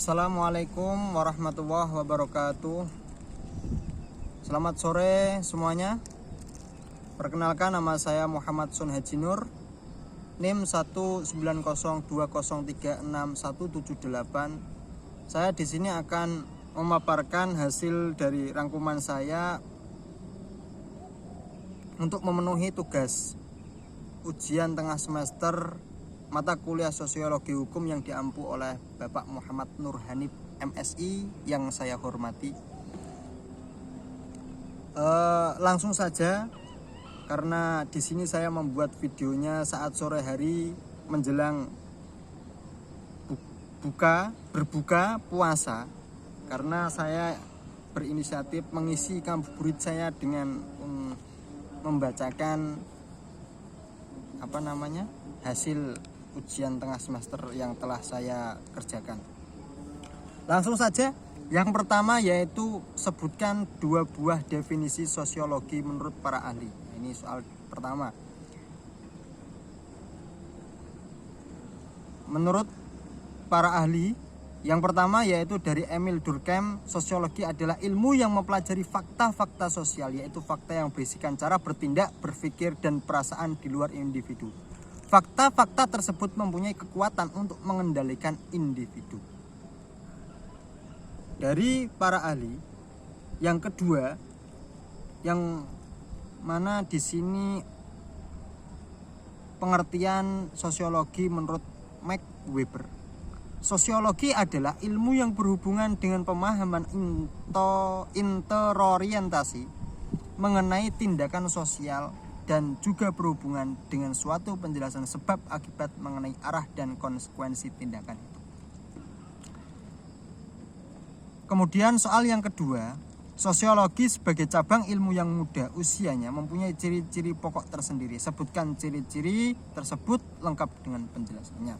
Assalamualaikum warahmatullahi wabarakatuh. Selamat sore semuanya. Perkenalkan, nama saya Muhammad Sun Haji Nur, NIM 19020361178. Saya di sini akan memaparkan hasil dari rangkuman saya untuk memenuhi tugas ujian tengah semester mata kuliah Sosiologi Hukum yang diampu oleh Bapak Muhammad Nur Hanif MSI yang saya hormati. Langsung saja, karena di sini saya membuat videonya saat sore hari menjelang berbuka puasa, karena saya berinisiatif mengisi ngabuburit saya dengan membacakan hasil ujian tengah semester yang telah saya kerjakan. Langsung saja, yang pertama yaitu sebutkan 2 buah definisi sosiologi menurut para ahli. Ini soal pertama. Menurut para ahli, yang pertama yaitu dari Emil Durkheim, sosiologi adalah ilmu yang mempelajari fakta-fakta sosial, yaitu fakta yang berisikan cara bertindak, berpikir, dan perasaan di luar individu. Fakta-fakta tersebut mempunyai kekuatan untuk mengendalikan individu. Dari para ahli, yang kedua, yang mana di sini pengertian sosiologi menurut Max Weber. Sosiologi adalah ilmu yang berhubungan dengan pemahaman interorientasi mengenai tindakan sosial dan juga berhubungan dengan suatu penjelasan sebab akibat mengenai arah dan konsekuensi tindakan itu. Kemudian soal yang kedua, sosiologi sebagai cabang ilmu yang muda usianya mempunyai ciri-ciri pokok tersendiri. Sebutkan ciri-ciri tersebut lengkap dengan penjelasannya.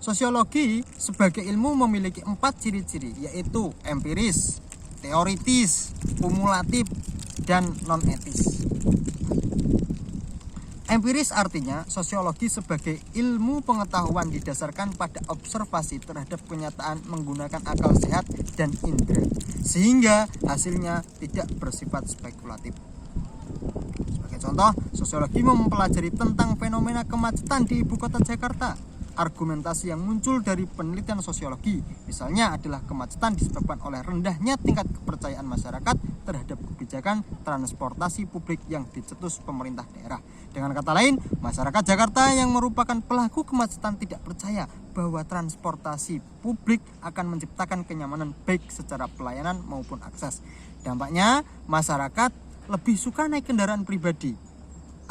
Sosiologi sebagai ilmu memiliki 4 ciri-ciri, yaitu empiris, teoritis, kumulatif, dan non-etis. Empiris artinya sosiologi sebagai ilmu pengetahuan didasarkan pada observasi terhadap kenyataan menggunakan akal sehat dan indera, sehingga hasilnya tidak bersifat spekulatif. Sebagai contoh, sosiologi mempelajari tentang fenomena kemacetan di ibu kota Jakarta. Argumentasi yang muncul dari penelitian sosiologi misalnya adalah kemacetan disebabkan oleh rendahnya tingkat kepercayaan masyarakat terhadap kebijakan transportasi publik yang dicetus pemerintah daerah. Dengan kata lain, masyarakat Jakarta yang merupakan pelaku kemacetan tidak percaya bahwa transportasi publik akan menciptakan kenyamanan baik secara pelayanan maupun akses. Dampaknya, masyarakat lebih suka naik kendaraan pribadi.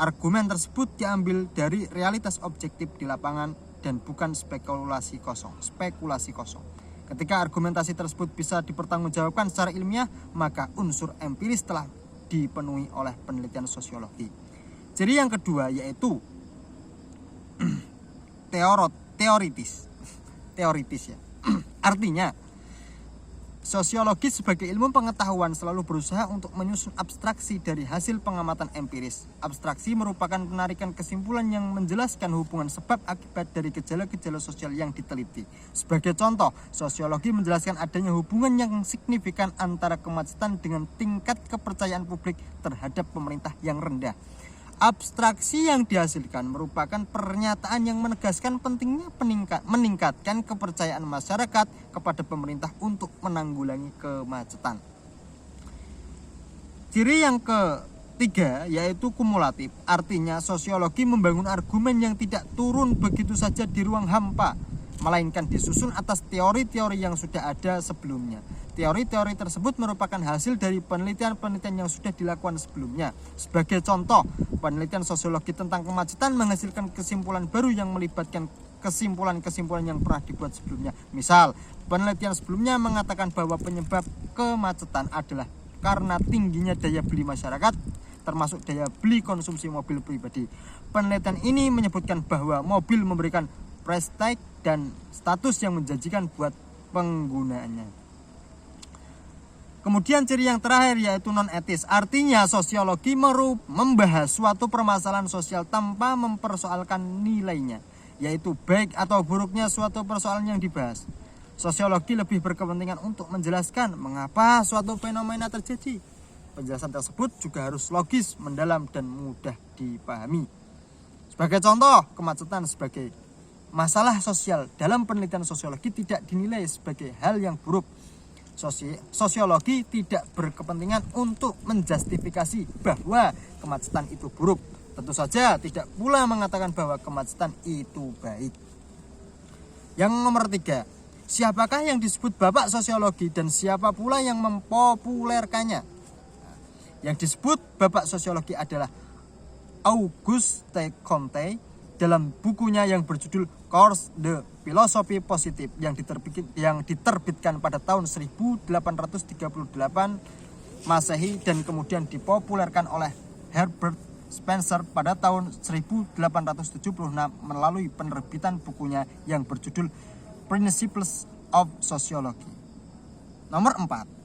Argumen tersebut diambil dari realitas objektif di lapangan dan bukan spekulasi kosong. Ketika argumentasi tersebut bisa dipertanggungjawabkan secara ilmiah, maka unsur empiris telah dipenuhi oleh penelitian sosiologi. Jadi yang kedua yaitu teoritis ya. Artinya sosiologi sebagai ilmu pengetahuan selalu berusaha untuk menyusun abstraksi dari hasil pengamatan empiris. Abstraksi merupakan penarikan kesimpulan yang menjelaskan hubungan sebab akibat dari gejala-gejala sosial yang diteliti. Sebagai contoh, sosiologi menjelaskan adanya hubungan yang signifikan antara kemacetan dengan tingkat kepercayaan publik terhadap pemerintah yang rendah. Abstraksi yang dihasilkan merupakan pernyataan yang menegaskan pentingnya meningkatkan kepercayaan masyarakat kepada pemerintah untuk menanggulangi kemacetan. Ciri yang ketiga yaitu kumulatif. Artinya sosiologi membangun argumen yang tidak turun begitu saja di ruang hampa, melainkan disusun atas teori-teori yang sudah ada sebelumnya. Teori-teori tersebut merupakan hasil dari penelitian-penelitian yang sudah dilakukan sebelumnya. Sebagai contoh, penelitian sosiologi tentang kemacetan menghasilkan kesimpulan baru yang melibatkan kesimpulan-kesimpulan yang pernah dibuat sebelumnya. Misal, penelitian sebelumnya mengatakan bahwa penyebab kemacetan adalah karena tingginya daya beli masyarakat, termasuk daya beli konsumsi mobil pribadi. Penelitian ini menyebutkan bahwa mobil memberikan price tag dan status yang menjanjikan buat penggunaannya. Kemudian ciri yang terakhir yaitu non-etis. Artinya sosiologi membahas suatu permasalahan sosial tanpa mempersoalkan nilainya, yaitu baik atau buruknya suatu persoalan yang dibahas. Sosiologi lebih berkepentingan untuk menjelaskan mengapa suatu fenomena terjadi. Penjelasan tersebut juga harus logis, mendalam, dan mudah dipahami. Sebagai contoh, kemacetan sebagai masalah sosial dalam penelitian sosiologi tidak dinilai sebagai hal yang buruk. Sosiologi tidak berkepentingan untuk menjustifikasi bahwa kemacetan itu buruk. Tentu saja tidak pula mengatakan bahwa kemacetan itu baik. Yang nomor 3, siapakah yang disebut bapak sosiologi dan siapa pula yang mempopulerkannya? Yang disebut bapak sosiologi adalah Auguste Comte dalam bukunya yang berjudul Cours de Philosophie Positive yang diterbitkan pada tahun 1838 Masehi dan kemudian dipopulerkan oleh Herbert Spencer pada tahun 1876 melalui penerbitan bukunya yang berjudul Principles of Sociology. Nomor 4.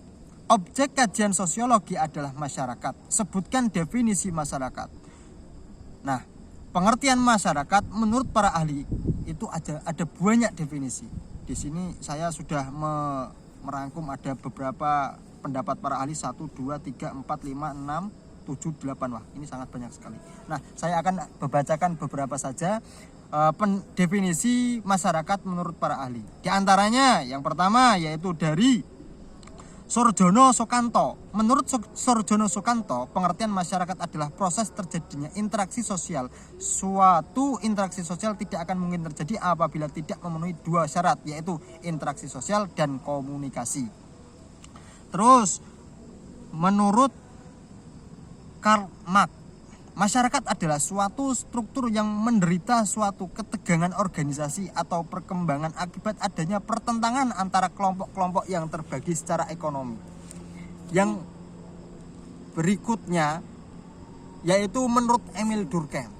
Objek kajian sosiologi adalah masyarakat. Sebutkan definisi masyarakat. Nah, pengertian masyarakat menurut para ahli itu ada banyak definisi. Di sini saya sudah merangkum ada beberapa pendapat para ahli 1, 2, 3, 4, 5, 6, 7, 8. Wah, ini sangat banyak sekali. Nah, saya akan membacakan beberapa saja definisi masyarakat menurut para ahli. Di antaranya yang pertama yaitu dari Soerjono Soekanto. Menurut Soerjono Soekanto, pengertian masyarakat adalah proses terjadinya interaksi sosial. Suatu interaksi sosial tidak akan mungkin terjadi apabila tidak memenuhi 2 syarat, yaitu interaksi sosial dan komunikasi. Terus, menurut Karl Marx, masyarakat adalah suatu struktur yang menderita suatu ketegangan organisasi atau perkembangan akibat adanya pertentangan antara kelompok-kelompok yang terbagi secara ekonomi. Yang berikutnya yaitu menurut Emil Durkheim,